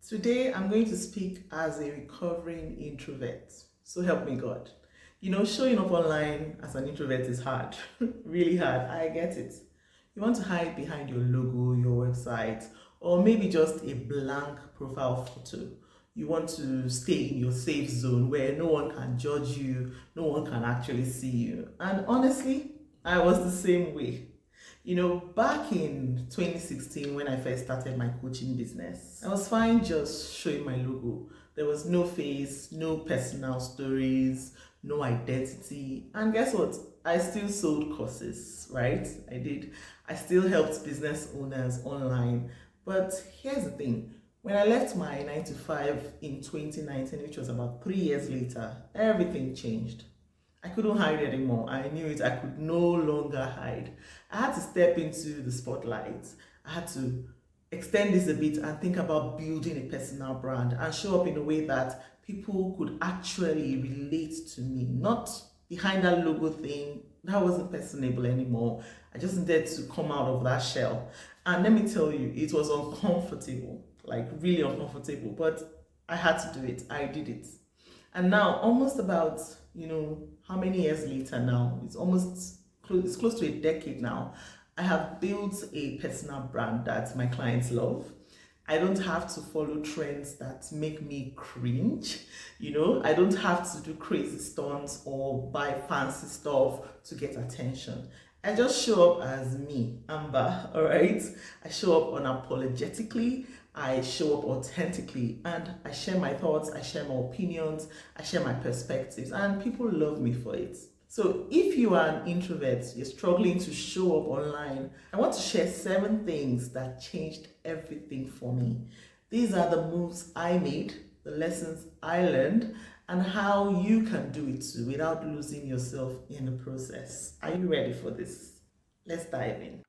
Today, I'm going to speak as a recovering introvert. So help me God. Showing up online as an introvert is hard, really hard. I get it. You want to hide behind your logo, your website, or maybe just a blank profile photo. You want to stay in your safe zone where no one can judge you, no one can actually see you. And honestly, I was the same way. Back in 2016, when I first started my coaching business, I was fine just showing my logo. There was no face, no personal stories, no identity. And guess what? I still sold courses, right? I did. I still helped business owners online. But here's the thing. When I left my 9 to 5 in 2019, which was about 3 years later, everything changed. I couldn't hide anymore. I knew it. I could no longer hide. I had to step into the spotlight. I had to extend this a bit and think about building a personal brand and show up in a way that people could actually relate to me, not behind that logo thing. That wasn't personable anymore. I just needed to come out of that shell. And let me tell you, it was uncomfortable, like really uncomfortable, but I had to do it. I did it. And now, almost about, how many years later now, it's close to a decade now, I have built a personal brand that my clients love. I don't have to follow trends that make me cringe. I don't have to do crazy stunts or buy fancy stuff to get attention. I just show up as me, Amber, all right? I show up unapologetically, I show up authentically, and I share my thoughts, I share my opinions, I share my perspectives, and people love me for it. So if you are an introvert, you're struggling to show up online, I want to share 7 things that changed everything for me. These are the moves I made, the lessons I learned, and how you can do it too without losing yourself in the process. Are you ready for this? Let's dive in.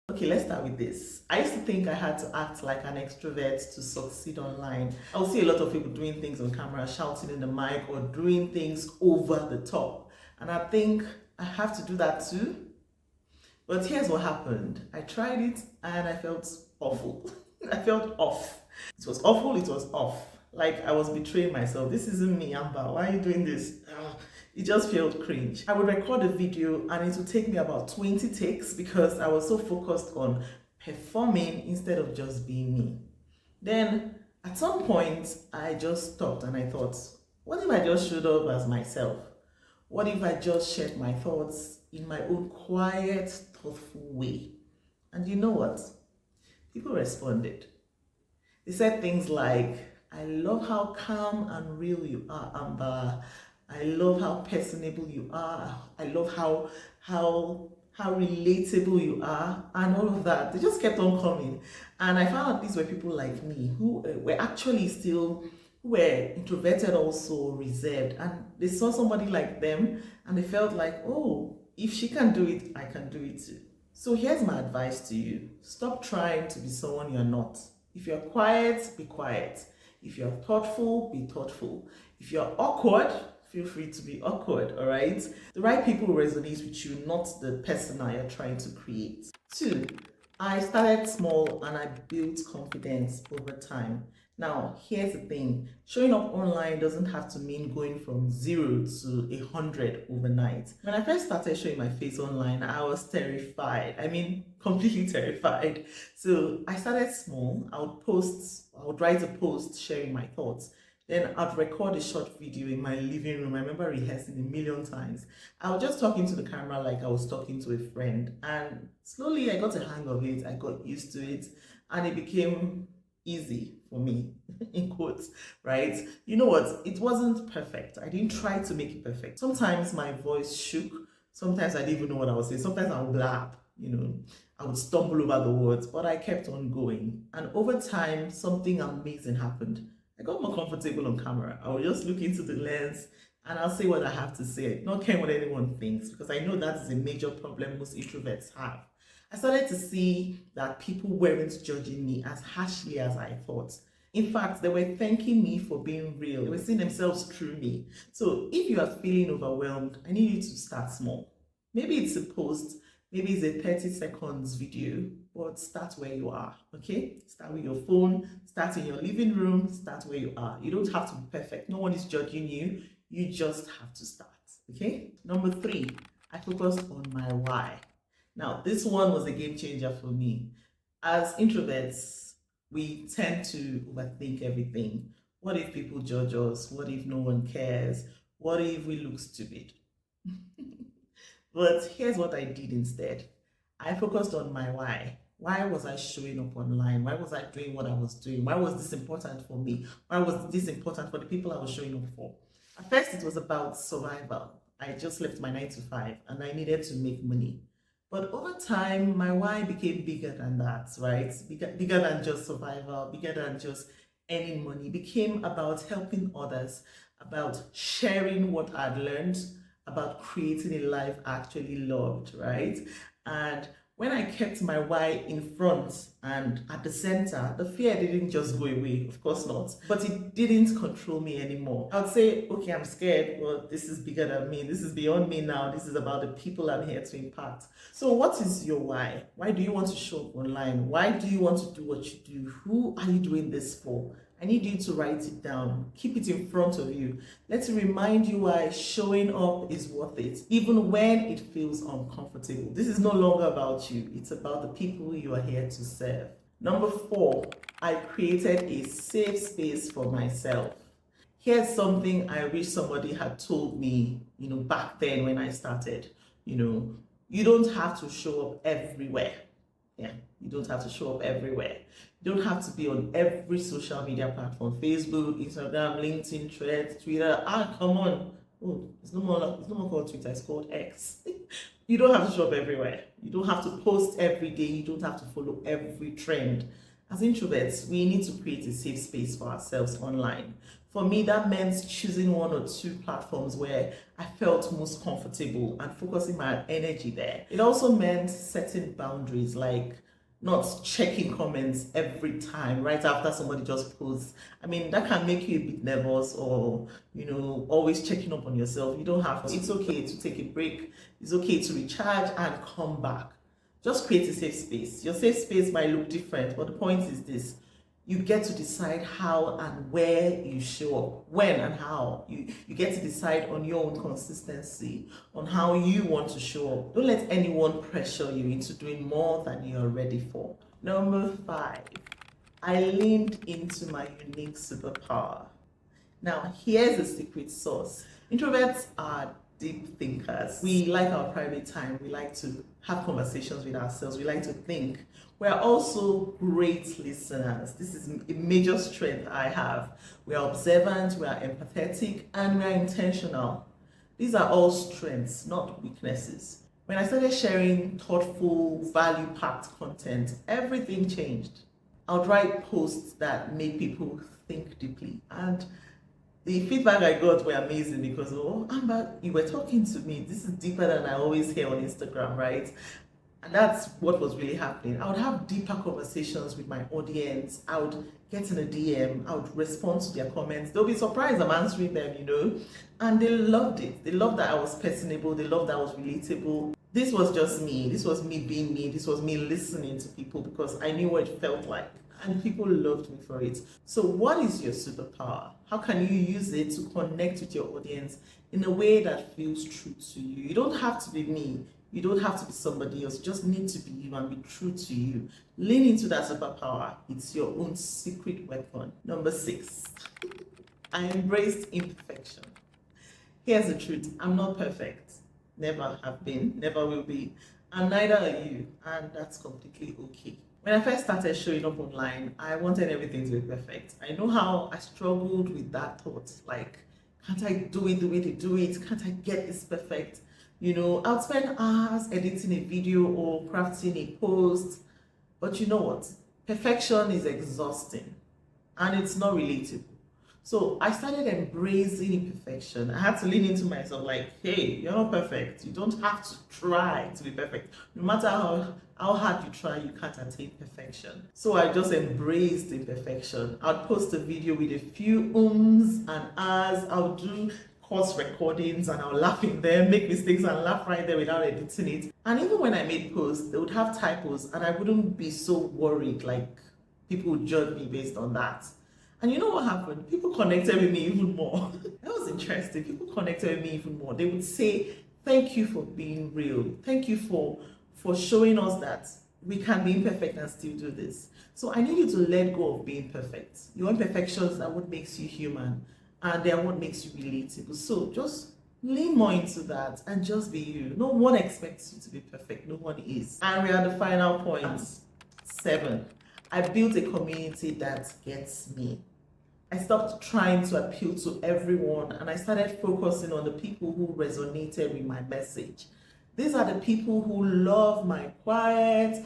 Okay, let's start with this. I used to think I had to act like an extrovert to succeed online. I would see a lot of people doing things on camera, shouting in the mic, or doing things over the top. And I think I have to do that too. But here's what happened. I tried it and I felt awful. I felt off. It was awful, it was off. Like I was betraying myself. This isn't me, Amber. Why are you doing this? It just felt cringe. I would record a video and it would take me about 20 takes because I was so focused on performing instead of just being me. Then at some point, I just stopped and I thought, what if I just showed up as myself? What if I just shared my thoughts in my own quiet, thoughtful way? And you know what? People responded. They said things like, I love how calm and real you are, Amber. I love how personable you are. I love how relatable you are, and all of that. They just kept on coming. And I found out these were people like me who were actually still who were introverted, also reserved, and they saw somebody like them and they felt like, oh, if she can do it, I can do it too. So here's my advice to you. Stop trying to be someone you're not. If you're quiet, be quiet. If you're thoughtful, be thoughtful. If you're awkward, feel free to be awkward, all right? The right people resonate with you, not the persona you're trying to create. 2, I started small and I built confidence over time. Now, here's the thing. Showing up online doesn't have to mean going from 0 to 100 overnight. When I first started showing my face online, I was terrified. I mean, completely terrified. So I started small. I would write a post sharing my thoughts. Then I'd record a short video in my living room. I remember rehearsing a million times. I was just talking to the camera like I was talking to a friend. And slowly I got a hang of it. I got used to it. And it became easy for me, in quotes, right? You know what? It wasn't perfect. I didn't try to make it perfect. Sometimes my voice shook. Sometimes I didn't even know what I was saying. Sometimes I would blab, I would stumble over the words, but I kept on going. And over time, something amazing happened. I got more comfortable on camera. I will just look into the lens and I'll say what I have to say, not caring what anyone thinks, because I know that is a major problem most introverts have. I started to see that people weren't judging me as harshly as I thought. In fact, they were thanking me for being real. They were seeing themselves through me. So if you are feeling overwhelmed, I need you to start small. Maybe it's a post, Maybe it's a 30 seconds video, but start where you are, okay? Start with your phone, start in your living room, start where you are. You don't have to be perfect. No one is judging you. You just have to start, okay? Number 3, I focused on my why. Now, this one was a game changer for me. As introverts, we tend to overthink everything. What if people judge us? What if no one cares? What if we look stupid? But here's what I did instead. I focused on my why. Why was I showing up online? Why was I doing what I was doing? Why was this important for me? Why was this important for the people I was showing up for? At first, it was about survival. I just left my 9 to 5 and I needed to make money. But over time, my why became bigger than that, right? Bigger than just survival, bigger than just earning money. It became about helping others, about sharing what I'd learned, about creating a life I actually loved, right? And when I kept my why in front and at the center, the fear didn't just go away, of course not, but it didn't control me anymore. I would say, okay, I'm scared, but this is bigger than me. This is beyond me now. This is about the people I'm here to impact. So what is your why? Why do you want to show up online? Why do you want to do what you do? Who are you doing this for? I need you to write it down. Keep it in front of you. Let's remind you why showing up is worth it, even when it feels uncomfortable. This is no longer about you. It's about the people you are here to serve. Number 4, I created a safe space for myself. Here's something I wish somebody had told me, back then when I started. You don't have to show up everywhere. Yeah, you don't have to show up everywhere. You don't have to be on every social media platform: Facebook, Instagram, LinkedIn, Threads, Twitter. Come on. Oh, it's no more called Twitter, it's called X. You don't have to show up everywhere. You don't have to post every day. You don't have to follow every trend. As introverts, we need to create a safe space for ourselves online. For me, that meant choosing 1 or 2 platforms where I felt most comfortable and focusing my energy there. It also meant setting boundaries, like not checking comments every time right after somebody just posts. I mean, that can make you a bit nervous, or always checking up on yourself. You don't have to. It's okay to take a break. It's okay to recharge and come back. Just create a safe space. Your safe space might look different, but the point is this: you get to decide how and where you show up, when and how. You get to decide on your own consistency, on how you want to show up. Don't let anyone pressure you into doing more than you're ready for. Number 5, I leaned into my unique superpower. Now, here's the secret sauce. Introverts are deep thinkers. We like our private time. We like to have conversations with ourselves. We like to think. We're also great listeners. This is a major strength I have. We are observant, we are empathetic, and we are intentional. These are all strengths, not weaknesses. When I started sharing thoughtful, value-packed content, everything changed. I would write posts that made people think deeply, and the feedback I got were amazing because, oh, Amber, you were talking to me. This is deeper than I always hear on Instagram, right? And that's what was really happening. I would have deeper conversations with my audience. I would get in a DM. I would respond to their comments. They'll be surprised I'm answering them. And they loved it. They loved that I was personable. They loved that I was relatable. This was just me. This was me being me. This was me listening to people because I knew what it felt like. And people loved me for it. So what is your superpower? How can you use it to connect with your audience in a way that feels true to you? You don't have to be me. You don't have to be somebody else. You just need to be you and be true to you. Lean into that superpower. It's your own secret weapon. Number 6, I embraced imperfection. Here's the truth. I'm not perfect. Never have been, never will be. And neither are you. And that's completely okay. When I first started showing up online, I wanted everything to be perfect. I know how I struggled with that thought. Like, can't I do it the way they do it? Can't I get this perfect? I'd spend hours editing a video or crafting a post. But you know what? Perfection is exhausting and it's not relatable. So I started embracing imperfection. I had to lean into myself like, hey, you're not perfect. You don't have to try to be perfect. No matter how hard you try, you can't attain perfection. So I just embraced imperfection. I'd post a video with a few ums and ahs. I would do pause recordings and I'll laugh in them, make mistakes and laugh right there without editing it. And even when I made posts, they would have typos and I wouldn't be so worried, like people would judge me based on that. And you know what happened? People connected with me even more. That was interesting. People connected with me even more. They would say, thank you for being real. Thank you for showing us that we can be imperfect and still do this. So I need you to let go of being perfect. Your imperfections are what makes you human and they are what makes you relatable. So just lean more into that and just be you. No one expects you to be perfect. No one is. And we are the final point. 7. I built a community that gets me. I stopped trying to appeal to everyone and I started focusing on the people who resonated with my message. These are the people who love my quiet,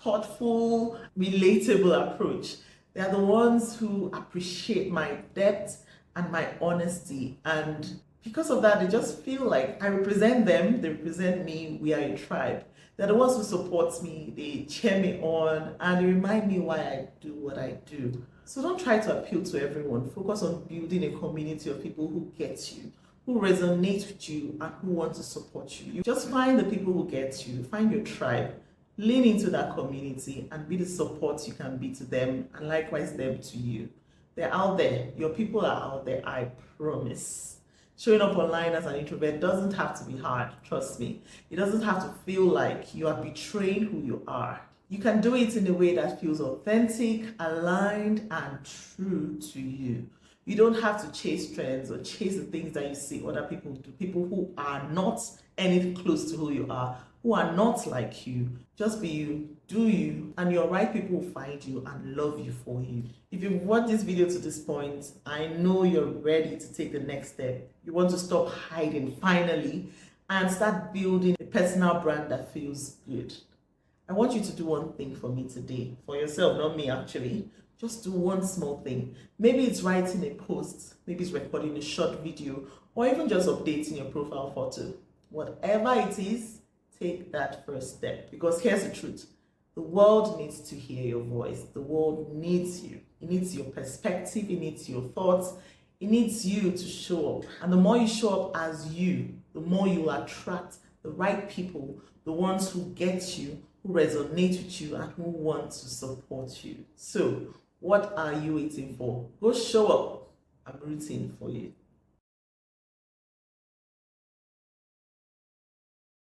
thoughtful, relatable approach. They are the ones who appreciate my depth and my honesty. And because of that, they just feel like I represent them, they represent me, we are a tribe. They're the ones who support me, they cheer me on, and they remind me why I do what I do. So don't try to appeal to everyone. Focus on building a community of people who get you, who resonate with you, and who want to support you. You just find the people who get you, find your tribe, lean into that community, and be the support you can be to them, and likewise them to you. They're out there. Your people are out there, I promise. Showing up online as an introvert doesn't have to be hard, trust me. It doesn't have to feel like you are betraying who you are. You can do it in a way that feels authentic, aligned, and true to you. You don't have to chase trends or chase the things that you see other people do. People who are not anything close to who you are, who are not like you. Just be you, do you, and your right people will find you and love you for you. If you've watched this video to this point, I know you're ready to take the next step. You want to stop hiding finally and start building a personal brand that feels good. I want you to do one thing for me today, for yourself, not me actually. Just do one small thing. Maybe it's writing a post, maybe it's recording a short video, or even just updating your profile photo. Whatever it is, take that first step. Because here's the truth. The world needs to hear your voice. The world needs you. It needs your perspective. It needs your thoughts. It needs you to show up. And the more you show up as you, the more you will attract the right people, the ones who get you, who resonate with you, and who want to support you. So, what are you waiting for? Go show up. I'm rooting for you.